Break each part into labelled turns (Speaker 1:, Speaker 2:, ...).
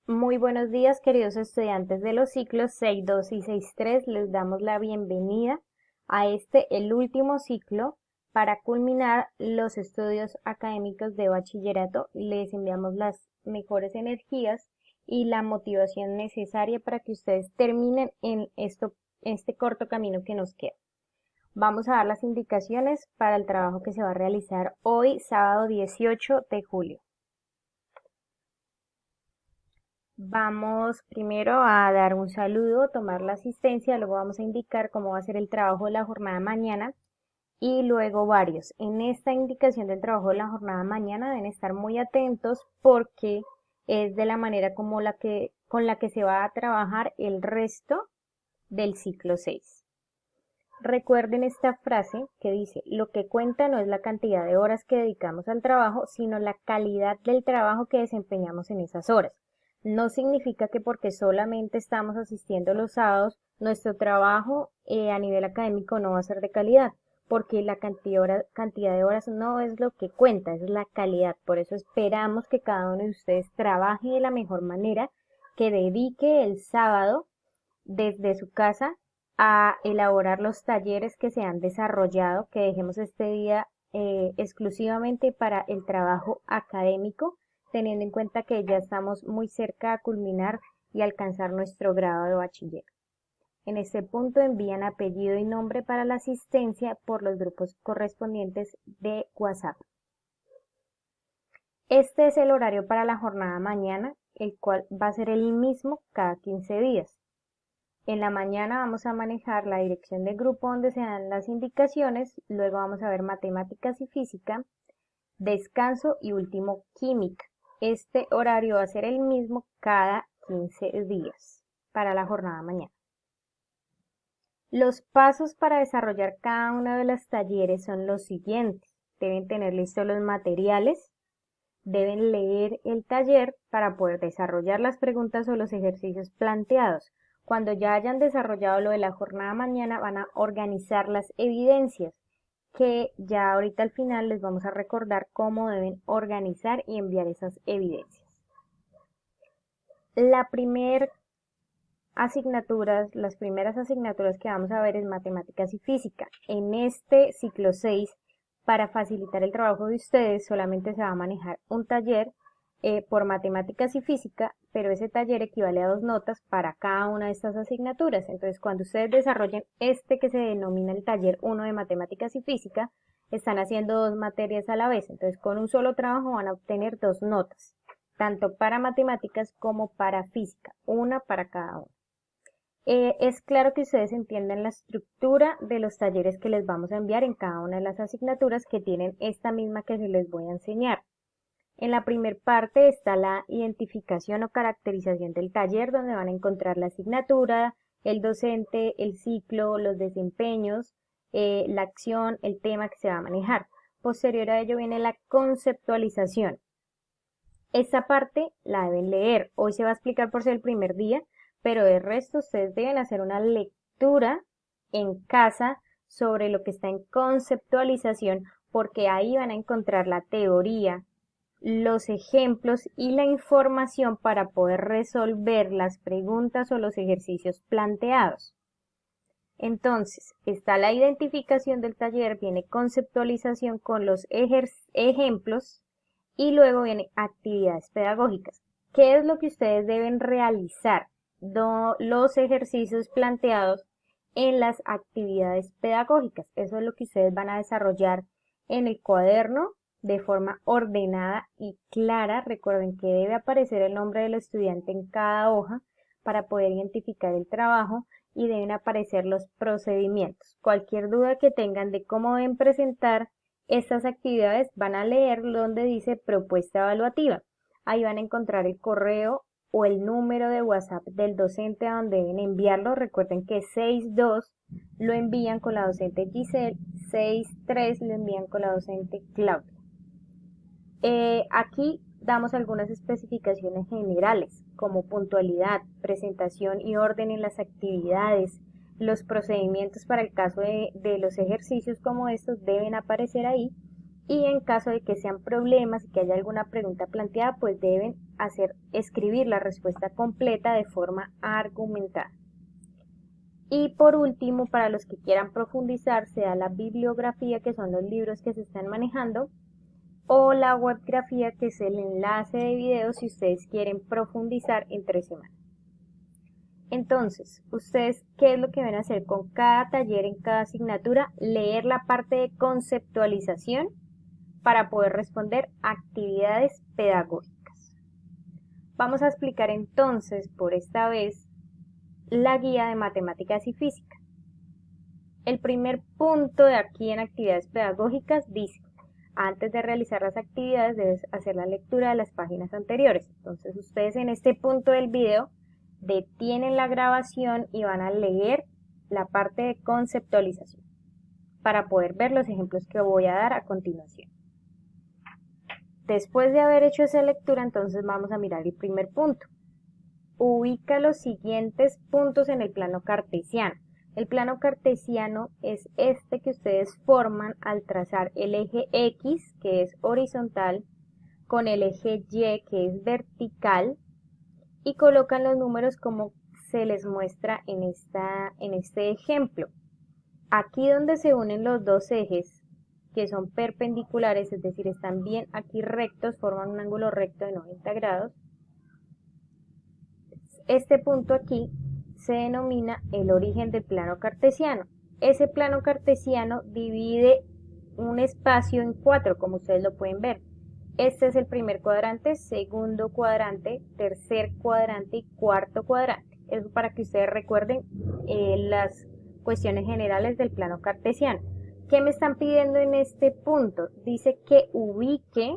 Speaker 1: Muy buenos días, queridos estudiantes de los ciclos 6.2 y 6.3. Les damos la bienvenida a el último ciclo para culminar los estudios académicos de bachillerato. Les enviamos las mejores energías y la motivación necesaria para que ustedes terminen en este corto camino que nos queda. Vamos a dar las indicaciones para el trabajo que se va a realizar hoy, sábado 18 de julio. Vamos primero a dar un saludo, tomar la asistencia, luego vamos a indicar cómo va a ser el trabajo de la jornada mañana y luego varios. En esta indicación del trabajo de la jornada mañana deben estar muy atentos porque es de la manera con la que se va a trabajar el resto del ciclo 6. Recuerden esta frase que dice, lo que cuenta no es la cantidad de horas que dedicamos al trabajo, sino la calidad del trabajo que desempeñamos en esas horas. No significa que porque solamente estamos asistiendo los sábados, nuestro trabajo a nivel académico no va a ser de calidad, porque la cantidad de horas no es lo que cuenta, es la calidad. Por eso esperamos que cada uno de ustedes trabaje de la mejor manera, que dedique el sábado desde su casa a elaborar los talleres que se han desarrollado, que dejemos este día exclusivamente para el trabajo académico, teniendo en cuenta que ya estamos muy cerca a culminar y alcanzar nuestro grado de bachiller. En este punto envían apellido y nombre para la asistencia por los grupos correspondientes de WhatsApp. Este es el horario para la jornada mañana, el cual va a ser el mismo cada 15 días. En la mañana vamos a manejar la dirección del grupo donde se dan las indicaciones, luego vamos a ver matemáticas y física, descanso y último química. Este horario va a ser el mismo cada 15 días para la jornada mañana. Los pasos para desarrollar cada uno de los talleres son los siguientes. Deben tener listos los materiales, deben leer el taller para poder desarrollar las preguntas o los ejercicios planteados. Cuando ya hayan desarrollado lo de la jornada mañana, van a organizar las evidencias, que ya ahorita al final les vamos a recordar cómo deben organizar y enviar esas evidencias. Las primeras asignaturas que vamos a ver es matemáticas y física. En este ciclo 6, para facilitar el trabajo de ustedes, solamente se va a manejar un taller por matemáticas y física, pero ese taller equivale a 2 notas para cada una de estas asignaturas. Entonces, cuando ustedes desarrollen este que se denomina el taller 1 de matemáticas y física, están haciendo 2 materias a la vez. Entonces, con un solo trabajo van a obtener 2 notas, tanto para matemáticas como para física, una para cada uno. Es claro que ustedes entiendan la estructura de los talleres que les vamos a enviar en cada una de las asignaturas que tienen esta misma que se les voy a enseñar. En la primera parte está la identificación o caracterización del taller, donde van a encontrar la asignatura, el docente, el ciclo, los desempeños, la acción, el tema que se va a manejar. Posterior a ello viene la conceptualización. Esta parte la deben leer. Hoy se va a explicar por ser el primer día, pero de resto ustedes deben hacer una lectura en casa sobre lo que está en conceptualización, porque ahí van a encontrar la teoría, los ejemplos y la información para poder resolver las preguntas o los ejercicios planteados. Entonces, está la identificación del taller, viene conceptualización con los ejemplos y luego viene actividades pedagógicas. ¿Qué es lo que ustedes deben realizar? Los ejercicios planteados en las actividades pedagógicas. Eso es lo que ustedes van a desarrollar en el cuaderno de forma ordenada y clara. Recuerden que debe aparecer el nombre del estudiante en cada hoja para poder identificar el trabajo y deben aparecer los procedimientos. Cualquier duda que tengan de cómo deben presentar estas actividades, van a leer donde dice propuesta evaluativa. Ahí van a encontrar el correo o el número de WhatsApp del docente a donde deben enviarlo. Recuerden que 6.2 lo envían con la docente Giselle, 6.3 lo envían con la docente Claudia. Aquí damos algunas especificaciones generales, como puntualidad, presentación y orden en las actividades. Los procedimientos para el caso de los ejercicios como estos deben aparecer ahí, y en caso de que sean problemas y que haya alguna pregunta planteada, pues deben escribir la respuesta completa de forma argumentada. Y por último, para los que quieran profundizar, se da la bibliografía, que son los libros que se están manejando, o la webgrafía, que es el enlace de videos si ustedes quieren profundizar en 3 semanas. Entonces, ustedes, ¿qué es lo que van a hacer con cada taller, en cada asignatura? Leer la parte de conceptualización para poder responder actividades pedagógicas. Vamos a explicar entonces, por esta vez, la guía de matemáticas y física. El primer punto de aquí en actividades pedagógicas dice: antes de realizar las actividades debes hacer la lectura de las páginas anteriores. Entonces ustedes en este punto del video detienen la grabación y van a leer la parte de conceptualización para poder ver los ejemplos que voy a dar a continuación. Después de haber hecho esa lectura, entonces vamos a mirar el primer punto. Ubica los siguientes puntos en el plano cartesiano. El plano cartesiano es este que ustedes forman al trazar el eje X, que es horizontal, con el eje Y, que es vertical, y colocan los números como se les muestra en este ejemplo. Aquí donde se unen los dos ejes, que son perpendiculares, es decir, están bien aquí rectos, forman un ángulo recto de 90 grados, este punto aquí se denomina el origen del plano cartesiano. Ese plano cartesiano divide un espacio en 4, como ustedes lo pueden ver. Este es el primer cuadrante, segundo cuadrante, tercer cuadrante y cuarto cuadrante. Eso para que ustedes recuerden las cuestiones generales del plano cartesiano. ¿Qué me están pidiendo en este punto? Dice que ubique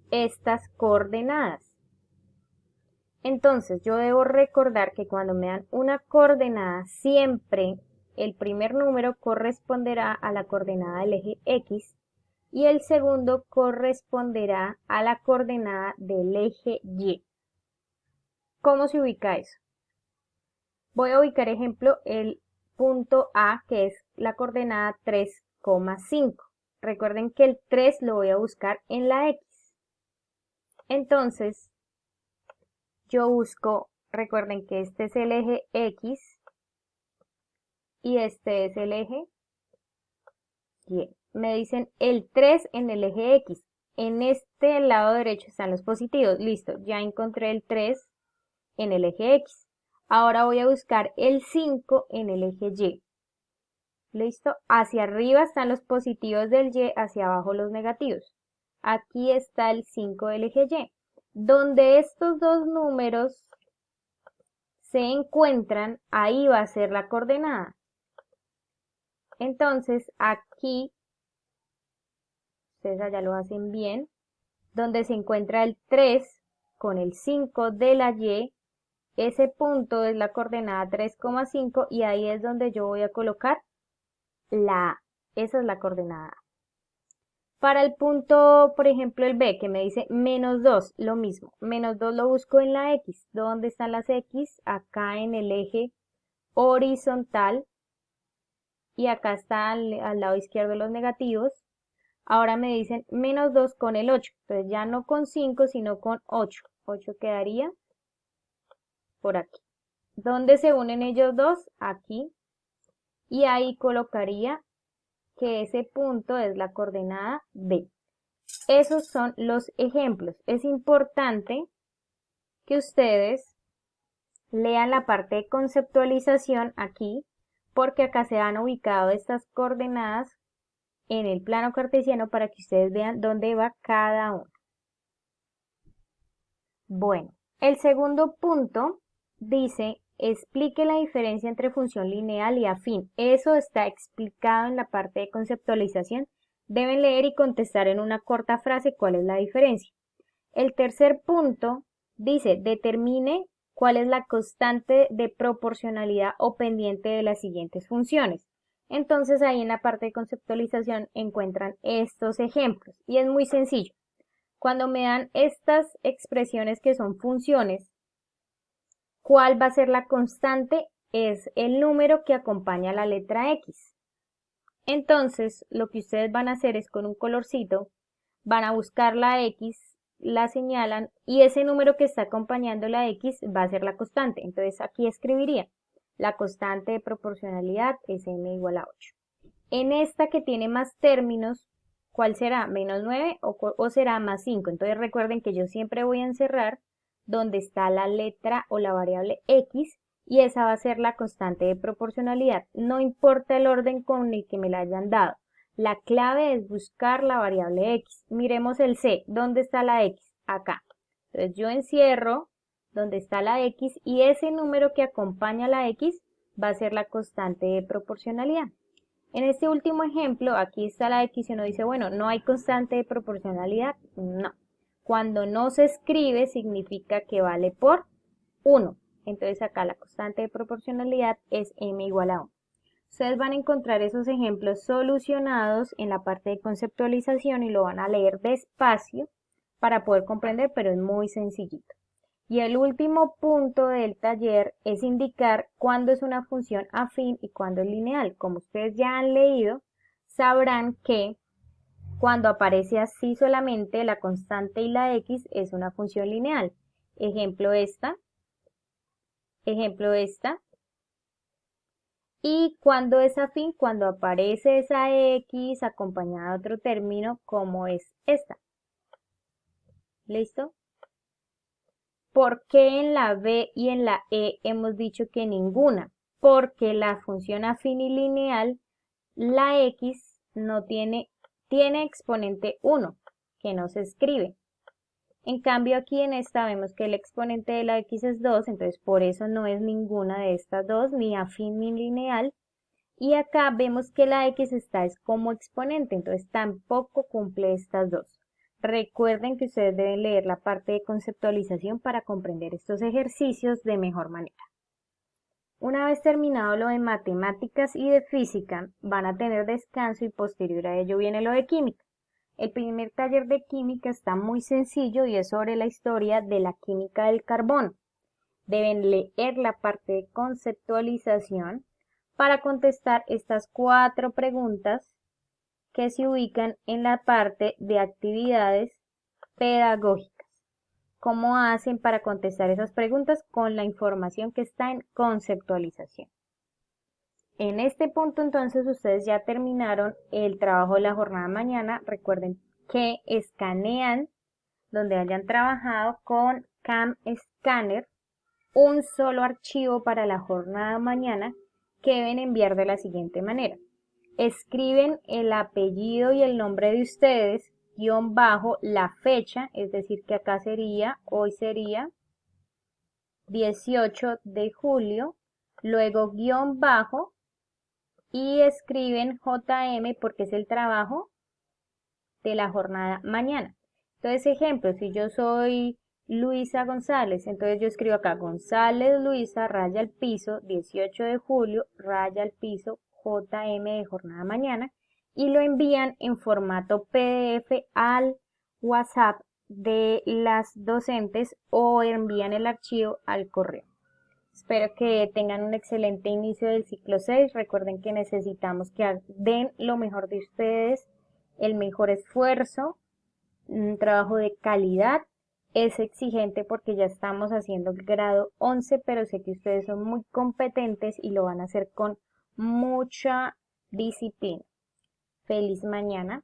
Speaker 1: estas coordenadas. Entonces yo debo recordar que cuando me dan una coordenada, siempre el primer número corresponderá a la coordenada del eje X y el segundo corresponderá a la coordenada del eje Y. ¿Cómo se ubica eso? Voy a ubicar, ejemplo, el punto A, que es la coordenada 3,5. Recuerden que el 3 lo voy a buscar en la X. Entonces, yo busco, recuerden que este es el eje X y este es el eje Y. Me dicen el 3 en el eje X. En este lado derecho están los positivos. Listo, ya encontré el 3 en el eje X. Ahora voy a buscar el 5 en el eje Y. Listo, hacia arriba están los positivos del Y, hacia abajo los negativos. Aquí está el 5 del eje Y. Donde estos dos números se encuentran, ahí va a ser la coordenada. Entonces aquí, ustedes allá lo hacen bien, donde se encuentra el 3 con el 5 de la Y, ese punto es la coordenada 3,5 y ahí es donde yo voy a colocar la A. Esa es la coordenada. Para el punto, por ejemplo, el B, que me dice menos 2, lo mismo. Menos 2 lo busco en la X. ¿Dónde están las X? Acá en el eje horizontal. Y acá está al lado izquierdo los negativos. Ahora me dicen menos 2 con el 8. Entonces ya no con 5, sino con 8. 8 quedaría por aquí. ¿Dónde se unen ellos dos? Aquí. Y ahí colocaría que ese punto es la coordenada B. Esos son los ejemplos. Es importante que ustedes lean la parte de conceptualización aquí, porque acá se han ubicado estas coordenadas en el plano cartesiano para que ustedes vean dónde va cada uno. Bueno, el segundo punto dice: explique la diferencia entre función lineal y afín. Eso está explicado en la parte de conceptualización. Deben leer y contestar en una corta frase cuál es la diferencia. El tercer punto dice: determine cuál es la constante de proporcionalidad o pendiente de las siguientes funciones. Entonces ahí en la parte de conceptualización encuentran estos ejemplos y es muy sencillo. Cuando me dan estas expresiones que son funciones, ¿cuál va a ser la constante? Es el número que acompaña a la letra X. Entonces, lo que ustedes van a hacer es con un colorcito, van a buscar la X la señalan y ese número que está acompañando la X va a ser la constante. Entonces aquí escribiría la constante de proporcionalidad es m igual a 8. En esta que tiene más términos, ¿cuál será? ¿Menos 9 o será más 5? Entonces recuerden que yo siempre voy a encerrar donde está la letra o la variable X y esa va a ser la constante de proporcionalidad. No importa el orden con el que me la hayan dado. La clave es buscar la variable X. Miremos el C. ¿Dónde está la X? Acá. Entonces yo encierro donde está la X y ese número que acompaña a la X va a ser la constante de proporcionalidad. En este último ejemplo, aquí está la X y uno dice, bueno, no hay constante de proporcionalidad. No. Cuando no se escribe significa que vale por 1. Entonces acá la constante de proporcionalidad es m igual a 1. Ustedes van a encontrar esos ejemplos solucionados en la parte de conceptualización y lo van a leer despacio para poder comprender, pero es muy sencillito. Y el último punto del taller es indicar cuándo es una función afín y cuándo es lineal. Como ustedes ya han leído, sabrán que cuando aparece así solamente la constante y la x es una función lineal. Ejemplo esta. Ejemplo esta. Y cuando es afín, cuando aparece esa x acompañada de otro término como es esta. ¿Listo? ¿Por qué en la B y en la E hemos dicho que ninguna? Porque la función afín y lineal, la x no tiene exponente 1, que no se escribe. En cambio aquí en esta vemos que el exponente de la x es 2, entonces por eso no es ninguna de estas dos, ni afín ni lineal. Y acá vemos que la x está es como exponente, entonces tampoco cumple estas dos. Recuerden que ustedes deben leer la parte de conceptualización para comprender estos ejercicios de mejor manera. Una vez terminado lo de matemáticas y de física, van a tener descanso y posterior a ello viene lo de química. El primer taller de química está muy sencillo y es sobre la historia de la química del carbón. Deben leer la parte de conceptualización para contestar estas 4 preguntas que se ubican en la parte de actividades pedagógicas. ¿Cómo hacen para contestar esas preguntas? Con la información que está en conceptualización. En este punto entonces ustedes ya terminaron el trabajo de la jornada de mañana. Recuerden que escanean donde hayan trabajado con Cam Scanner un solo archivo para la jornada de mañana que deben enviar de la siguiente manera. Escriben el apellido y el nombre de ustedes, guión bajo, la fecha, es decir que acá sería, hoy sería 18 de julio, luego guión bajo y escriben JM porque es el trabajo de la jornada mañana. Entonces, ejemplo, si yo soy Luisa González, entonces yo escribo acá González Luisa, raya al piso, 18 de julio, raya al piso, JM de jornada mañana, y lo envían en formato PDF al WhatsApp de las docentes o envían el archivo al correo. Espero que tengan un excelente inicio del ciclo 6. Recuerden que necesitamos que den lo mejor de ustedes, el mejor esfuerzo, un trabajo de calidad. Es exigente porque ya estamos haciendo el grado 11, pero sé que ustedes son muy competentes y lo van a hacer con mucha disciplina. Feliz mañana.